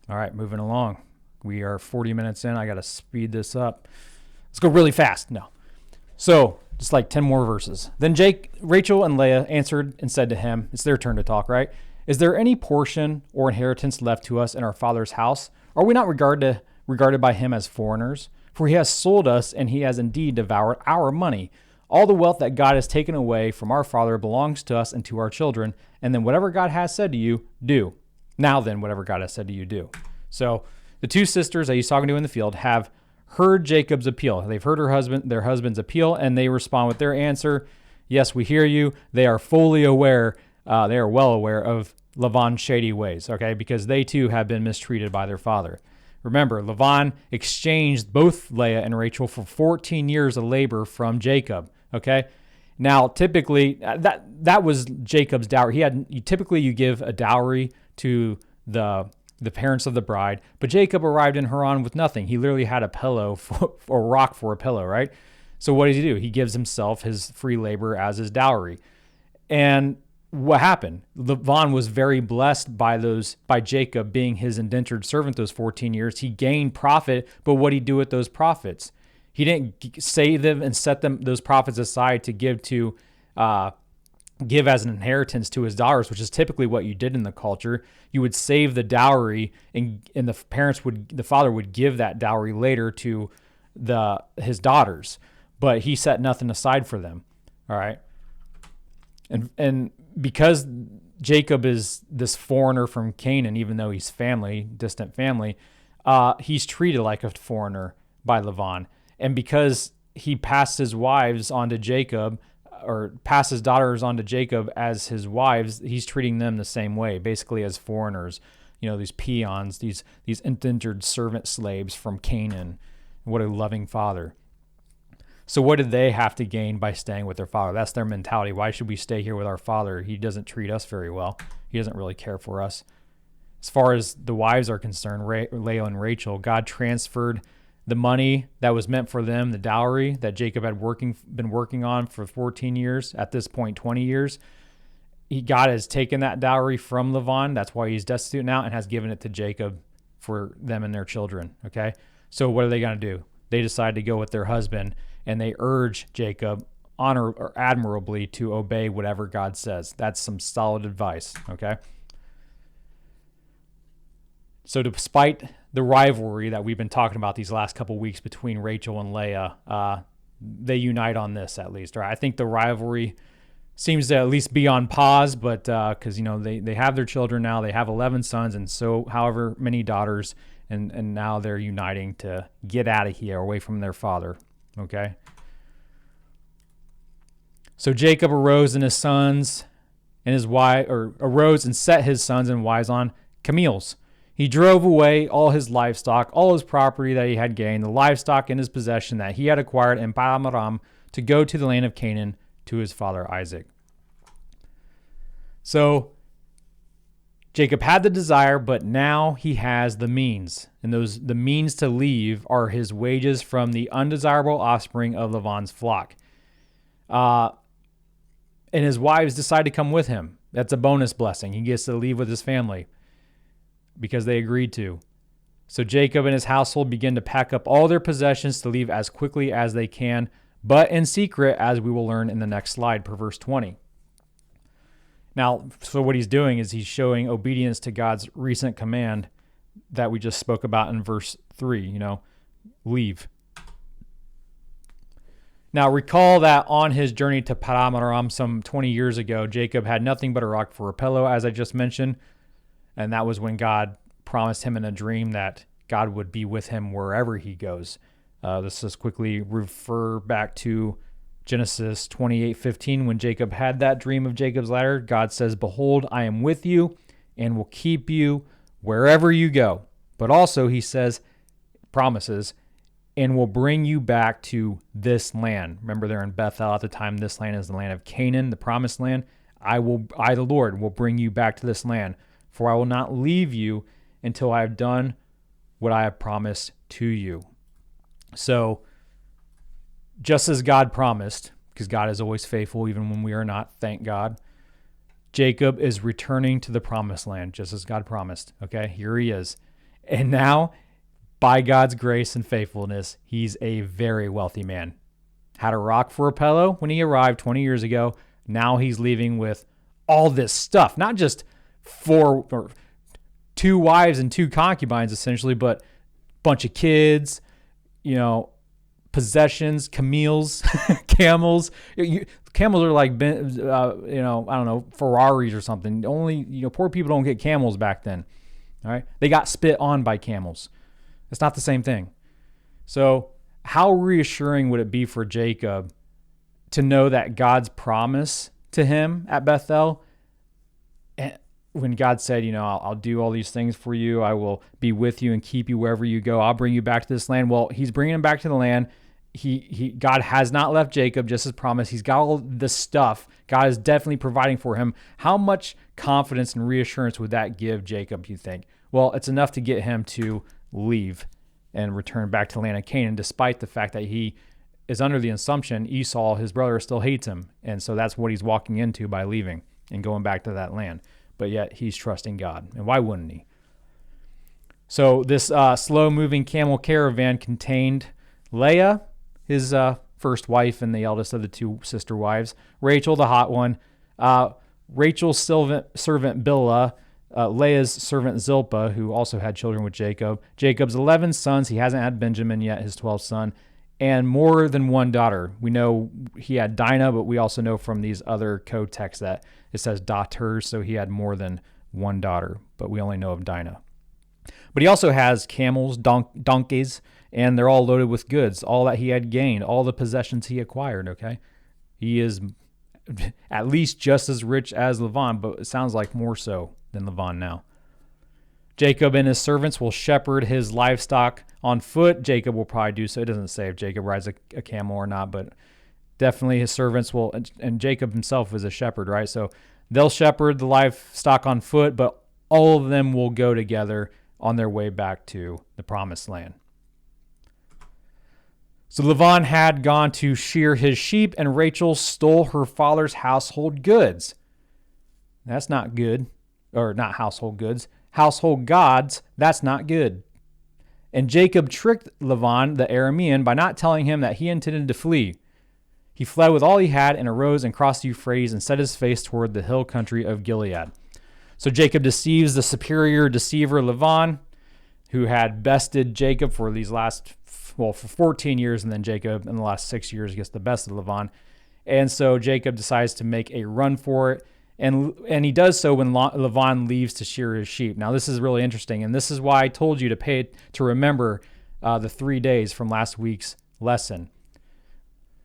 All right, moving along. We are 40 minutes in. I got to speed this up. Let's go really fast. No. So, just like 10 more verses. Then Rachel and Leah answered and said to him, it's their turn to talk, right? Is there any portion or inheritance left to us in our father's house? Are we not regarded by him as foreigners? For he has sold us, and he has indeed devoured our money. All the wealth that God has taken away from our father belongs to us and to our children. And then whatever God has said to you, do. Now then, whatever God has said to you, do. So the two sisters that he's talking to in the field have heard Jacob's appeal. They've heard their husband's appeal, and they respond with their answer, yes, we hear you. They are fully aware, they are well aware of Laban's shady ways, okay, because they too have been mistreated by their father. Remember, Laban exchanged both Leah and Rachel for 14 years of labor from Jacob, okay? Now, typically, that was Jacob's dowry. Typically you give a dowry to the parents of the bride, but Jacob arrived in Haran with nothing. He literally had a pillow or rock for a pillow, right? So what does he do? He gives himself his free labor as his dowry. And what happened? Laban was very blessed by Jacob being his indentured servant those 14 years. He gained profit, but what did he do with those profits? He didn't save them and set those profits aside to give as an inheritance to his daughters, which is typically what you did in the culture. You would save the dowry, and the father would give that dowry later to his daughters, but he set nothing aside for them. All right. And because Jacob is this foreigner from Canaan, even though he's distant family, he's treated like a foreigner by Laban. And because he passed his wives onto Jacob, or passed his daughters onto Jacob as his wives, he's treating them the same way, basically as foreigners. These peons, these indentured servant slaves from Canaan. What a loving father. So what did they have to gain by staying with their father? That's their mentality. Why should we stay here with our father? He doesn't treat us very well. He doesn't really care for us. As far as the wives are concerned, Leah and Rachel, God transferred the money that was meant for them, the dowry that Jacob had been working on for 14 years, at this point 20 years. God has taken that dowry from Laban. That's why he's destitute now, and has given it to Jacob for them and their children. Okay? So what are they going to do? They decide to go with their husband, and they urge Jacob admirably to obey whatever God says. That's some solid advice, okay? So despite the rivalry that we've been talking about these last couple weeks between Rachel and Leah, they unite on this at least. Right? I think the rivalry seems to at least be on pause, but because they have their children now, they have 11 sons, and so however many daughters, and now they're uniting to get out of here, away from their father. Okay. So Jacob arose and his sons and his wife, or arose and set his sons and wives on camels. He drove away all his livestock, all his property that he had gained, the livestock in his possession that he had acquired in Padan Aram, to go to the land of Canaan to his father Isaac. So Jacob had the desire, but now he has the means. And the means to leave are his wages from the undesirable offspring of Laban's flock. And his wives decide to come with him. That's a bonus blessing. He gets to leave with his family because they agreed to. So Jacob and his household begin to pack up all their possessions to leave as quickly as they can, but in secret, as we will learn in the next slide, per verse 20. Now, so what he's doing is he's showing obedience to God's recent command that we just spoke about in verse 3, leave. Now, recall that on his journey to Padan Aram some 20 years ago, Jacob had nothing but a rock for a pillow, as I just mentioned, and that was when God promised him in a dream that God would be with him wherever he goes. Let's just quickly refer back to Genesis 28:15, when Jacob had that dream of Jacob's ladder. God says, "Behold, I am with you and will keep you wherever you go." But also he says, promises, and will bring you back to this land. Remember, they're in Bethel at the time. This land is the land of Canaan, the promised land. I, the Lord, will bring you back to this land, for I will not leave you until I have done what I have promised to you. So, just as God promised, because God is always faithful even when we are not, thank God, Jacob is returning to the promised land, just as God promised. Okay, here he is. And now, by God's grace and faithfulness, he's a very wealthy man. Had a rock for a pillow when he arrived 20 years ago. Now he's leaving with all this stuff, not just 2 wives and 2 concubines, essentially, but a bunch of kids, possessions, camels. Camels are like, Ferraris or something. Only, poor people don't get camels back then. All right. They got spit on by camels. It's not the same thing. So how reassuring would it be for Jacob to know that God's promise to him at Bethel, when God said, I'll do all these things for you. I will be with you and keep you wherever you go. I'll bring you back to this land. Well, he's bringing him back to the land. God has not left Jacob, just as promised. He's got all this stuff. God is definitely providing for him. How much confidence and reassurance would that give Jacob, you think? Well, it's enough to get him to leave and return back to the land of Canaan, despite the fact that he is under the assumption Esau, his brother, still hates him. And so that's what he's walking into by leaving. and going back to that land. But yet he's trusting God. And why wouldn't he? So this slow-moving camel caravan contained Leah, his first wife and the eldest of the two sister wives, Rachel, the hot one, Rachel's servant Bilhah, Leah's servant Zilpah, who also had children with Jacob, Jacob's 11 sons, he hasn't had Benjamin yet, his 12th son, and more than one daughter. We know he had Dinah, but we also know from these other code texts that it says daughters, so he had more than one daughter, but we only know of Dinah. But he also has camels, donkeys, and they're all loaded with goods, all that he had gained, all the possessions he acquired, okay? He is at least just as rich as Laban, but it sounds like more so than Laban now. Jacob and his servants will shepherd his livestock on foot. Jacob will probably do so. It doesn't say if Jacob rides a camel or not, but definitely his servants will, and Jacob himself is a shepherd, right? So they'll shepherd the livestock on foot, but all of them will go together on their way back to the promised land. So Laban had gone to shear his sheep, and Rachel stole her father's household goods. That's not good. Or not household goods. Household gods, that's not good. And Jacob tricked Laban, the Aramean, by not telling him that he intended to flee. He fled with all he had and arose and crossed the Euphrates and set his face toward the hill country of Gilead. So Jacob deceives the superior deceiver Laban, who had bested Jacob for for 14 years, and then Jacob in the last 6 years gets the best of Laban. And so Jacob decides to make a run for it, and he does so when Laban leaves to shear his sheep. Now this is really interesting, and this is why I told you to remember the 3 days from last week's lesson.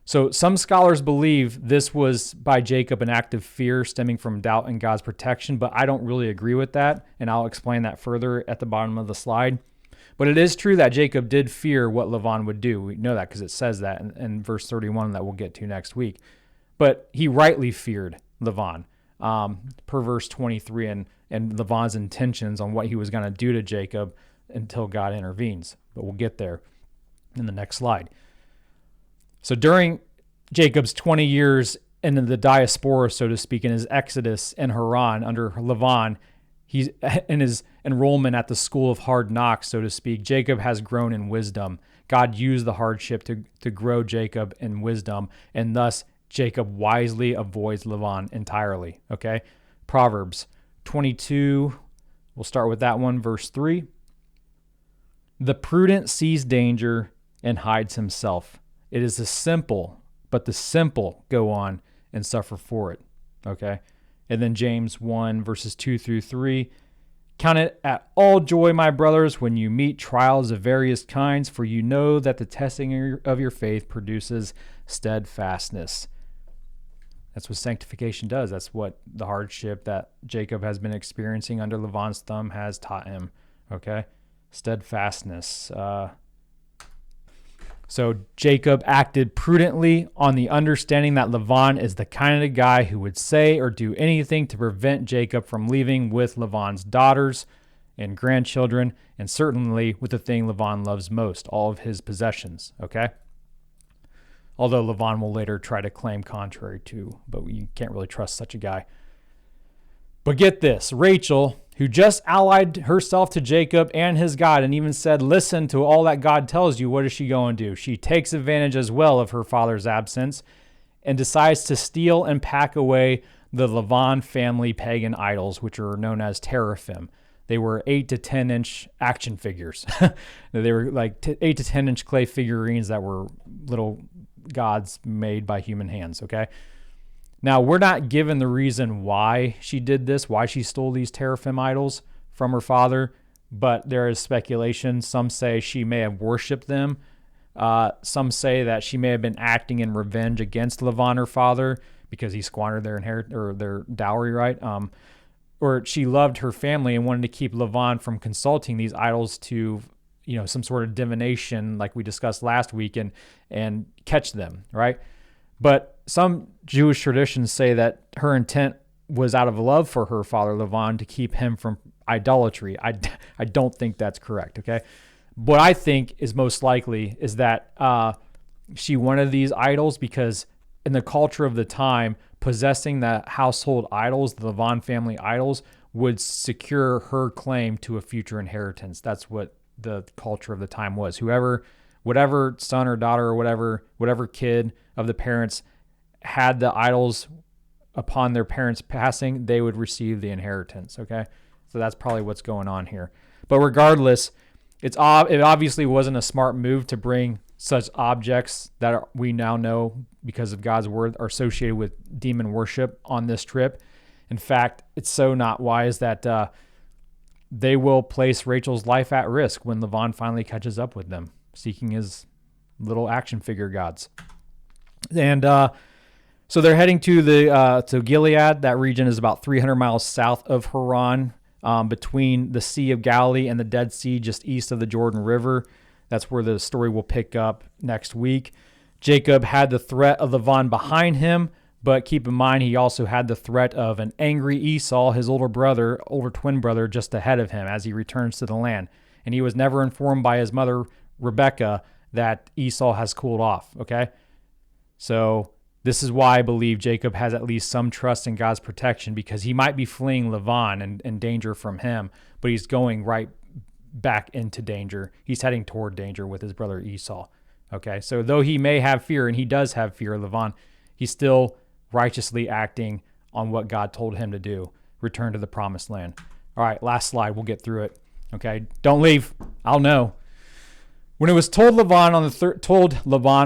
So some scholars believe this was by Jacob an act of fear stemming from doubt in God's protection, but I don't really agree with that, and I'll explain that further at the bottom of the slide. But it is true that Jacob did fear what Laban would do. We know that because it says that in verse 31 that we'll get to next week. But he rightly feared Laban per verse 23 and Laban's intentions on what he was going to do to Jacob until God intervenes. But we'll get there in the next slide. So during Jacob's 20 years in the diaspora, so to speak, in his exodus in Haran under Laban, he's in his enrollment at the school of hard knocks, so to speak, Jacob has grown in wisdom. God used the hardship to grow Jacob in wisdom, and thus Jacob wisely avoids Laban entirely, okay? Proverbs 22, we'll start with that one, verse 3. The prudent sees danger and hides himself. It is the simple, but the simple go on and suffer for it, okay? And then James 1, verses 2 through 3. Count it at all joy, my brothers, when you meet trials of various kinds, for you know that the testing of your faith produces steadfastness. That's what sanctification does. That's what the hardship that Jacob has been experiencing under Laban's thumb has taught him, okay? Steadfastness. So Jacob acted prudently on the understanding that Laban is the kind of guy who would say or do anything to prevent Jacob from leaving with Laban's daughters and grandchildren, and certainly with the thing Laban loves most, all of his possessions, okay? Although Laban will later try to claim contrary to, but you can't really trust such a guy. But get this, Rachel, who just allied herself to Jacob and his God and even said, listen to all that God tells you, what does she go and do? She takes advantage as well of her father's absence and decides to steal and pack away the Laban family pagan idols, which are known as teraphim. They were 8 to 10 inch action figures. They were like 8 to 10 inch clay figurines that were little gods made by human hands, okay? Now, we're not given the reason why she did this, why she stole these teraphim idols from her father, but there is speculation. Some say she may have worshipped them. Some say that she may have been acting in revenge against Laban, her father, because he squandered their dowry, right? Or she loved her family and wanted to keep Laban from consulting these idols to, some sort of divination, like we discussed last week, and catch them, right? But some Jewish traditions say that her intent was out of love for her father, Laban, to keep him from idolatry. I don't think that's correct, okay? What I think is most likely is that she wanted these idols because in the culture of the time, possessing the household idols, the Lavan family idols, would secure her claim to a future inheritance. That's what the culture of the time was. Whatever son or daughter or whatever kid of the parents had the idols upon their parents passing, they would receive the inheritance. Okay, so that's probably what's going on here. But regardless, it obviously wasn't a smart move to bring such objects that we now know because of God's word are associated with demon worship on this trip. In fact, it's so not wise that they will place Rachel's life at risk when Lavan finally catches up with them, seeking his little action figure gods. And so they're heading to Gilead. That region is about 300 miles south of Haran, between the Sea of Galilee and the Dead Sea, just east of the Jordan River. That's where the story will pick up next week. Jacob had the threat of Lavan behind him, but keep in mind he also had the threat of an angry Esau, his older twin brother, just ahead of him as he returns to the land. And he was never informed by his mother, Rebekah, that Esau has cooled off, okay? So this is why I believe Jacob has at least some trust in God's protection, because he might be fleeing Lavan and danger from him, but he's going right back into danger. He's heading toward danger with his brother Esau. Okay, so though he may have fear, and he does have fear of Lavan, he's still righteously acting on what God told him to do, return to the promised land. All right, last slide. We'll get through it. Okay, don't leave. I'll know. When it was told Lavan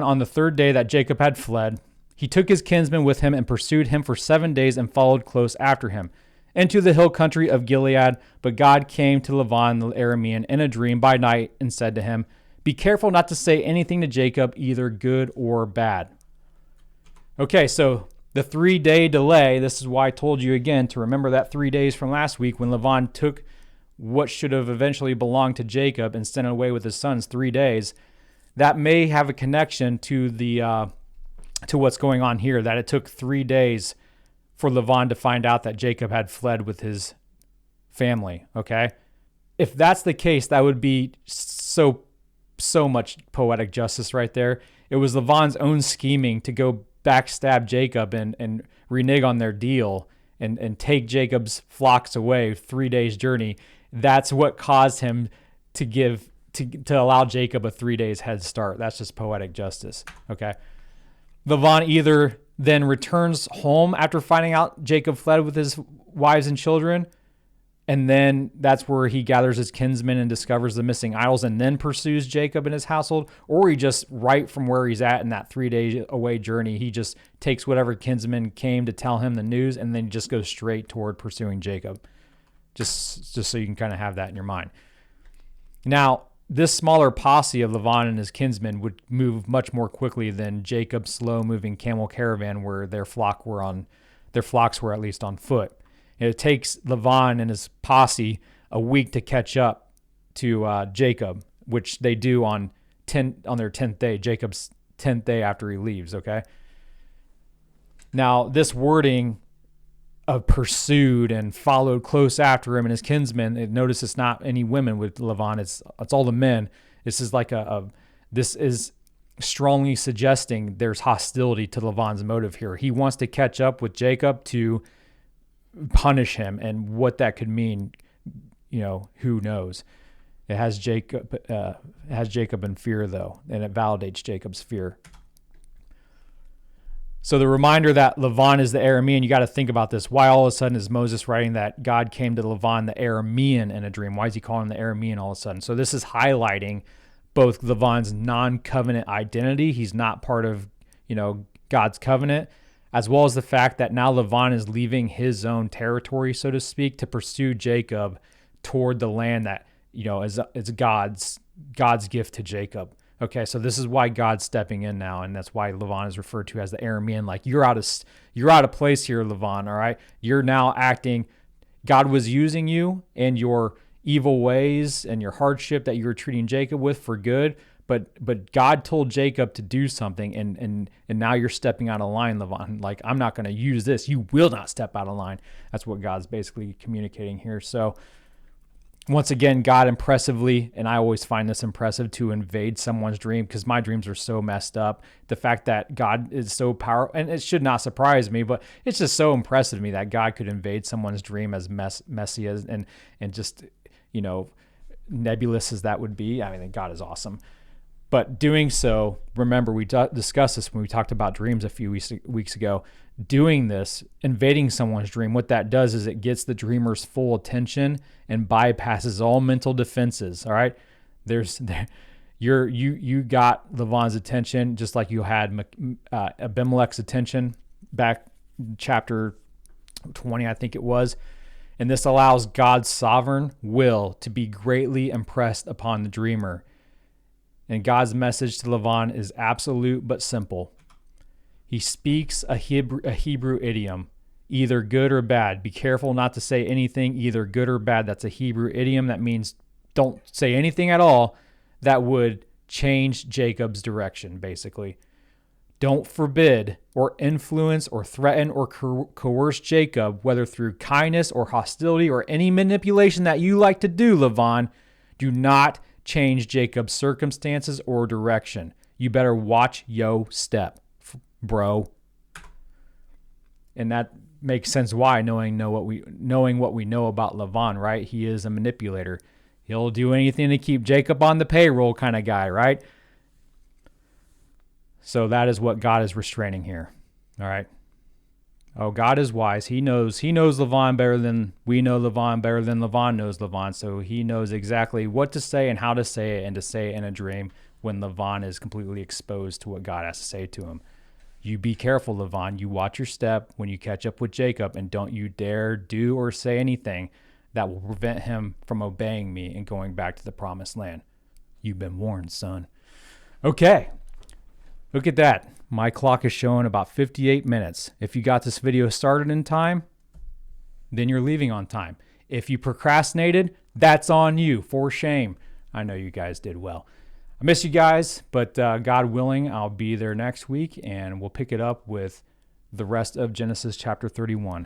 on the third day that Jacob had fled, he took his kinsman with him and pursued him for 7 days and followed close after him into the hill country of Gilead. But God came to Lavan the Aramean in a dream by night and said to him, "Be careful not to say anything to Jacob, either good or bad." Okay, so the 3-day delay, this is why I told you again to remember that 3 days from last week when Lavan took what should have eventually belonged to Jacob and sent it away with his sons 3 days. That may have a connection to to what's going on here, that it took 3 days for Lavan to find out that Jacob had fled with his family, okay? If that's the case, that would be so much poetic justice right there. It was Lavan's own scheming to go backstab Jacob and renege on their deal and take Jacob's flocks away 3 days journey. That's what caused him to allow Jacob a 3 days head start. That's just poetic justice, okay? Lavan either then returns home after finding out Jacob fled with his wives and children, and then that's where he gathers his kinsmen and discovers the missing idols and then pursues Jacob and his household, or he just, right from where he's at in that 3 day away journey, he just takes whatever kinsman came to tell him the news and then just goes straight toward pursuing Jacob. Just so you can kind of have that in your mind. Now, this smaller posse of Lavan and his kinsmen would move much more quickly than Jacob's slow-moving camel caravan, where their flocks were at least on foot. And it takes Lavan and his posse a week to catch up to Jacob, which they do on their 10th day, Jacob's 10th day after he leaves. Okay. Now, this wording of pursued and followed close after him and his kinsmen, notice it's not any women with Lavan, it's all the men. This is like this is strongly suggesting there's hostility to Lavan's motive here. He wants to catch up with Jacob to punish him, and what that could mean, who knows. It has Jacob in fear though, and it validates Jacob's fear. So the reminder that Lavan is the Aramean, you got to think about this. Why all of a sudden is Moses writing that God came to Lavan the Aramean in a dream? Why is he calling him the Aramean all of a sudden? So this is highlighting both Lavan's non-covenant identity. He's not part of, God's covenant, as well as the fact that now Lavan is leaving his own territory, so to speak, to pursue Jacob toward the land that, is God's gift to Jacob. Okay, so this is why God's stepping in now, and that's why Lavan is referred to as the Aramean. Like, you're out of place here, Lavan, all right? You're now acting, God was using you and your evil ways and your hardship that you were treating Jacob with for good, but God told Jacob to do something, and now you're stepping out of line, Lavan. Like, I'm not going to use this. You will not step out of line. That's what God's basically communicating here. So Once again, God impressively, and I always find this impressive, to invade someone's dream, because my dreams are so messed up. The fact that God is so powerful, and it should not surprise me, but it's just so impressive to me that God could invade someone's dream, as messy as and just, nebulous as that would be. I mean, God is awesome. But doing so, remember, we discussed this when we talked about dreams a few weeks ago. Doing this, invading someone's dream, what that does is it gets the dreamer's full attention and bypasses all mental defenses. All right, you got Lavan's attention just like you had Abimelech's attention back chapter 20, I think it was. And this allows God's sovereign will to be greatly impressed upon the dreamer. And God's message to Lavan is absolute but simple. He speaks a Hebrew idiom, either good or bad. Be careful not to say anything either good or bad. That's a Hebrew idiom. That means don't say anything at all that would change Jacob's direction, basically. Don't forbid or influence or threaten or coerce Jacob, whether through kindness or hostility or any manipulation that you like to do, Lavan. Do not change Jacob's circumstances or direction. You better watch yo step, bro. And that makes sense why, knowing what we know about Lavan, right? He is a manipulator. He'll do anything to keep Jacob on the payroll kind of guy, right? So that is what God is restraining here. All right. Oh, God is wise. He knows Lavan better than we know Lavan, better than Lavan knows Lavan. So he knows exactly what to say and how to say it, and to say it in a dream when Lavan is completely exposed to what God has to say to him. You be careful, Lavan. You watch your step when you catch up with Jacob, and don't you dare do or say anything that will prevent him from obeying me and going back to the promised land. You've been warned, son. Okay. Look at that. My clock is showing about 58 minutes. If you got this video started in time, then you're leaving on time. If you procrastinated, that's on you, for shame. I know you guys did well. I miss you guys, but God willing, I'll be there next week, and we'll pick it up with the rest of Genesis chapter 31.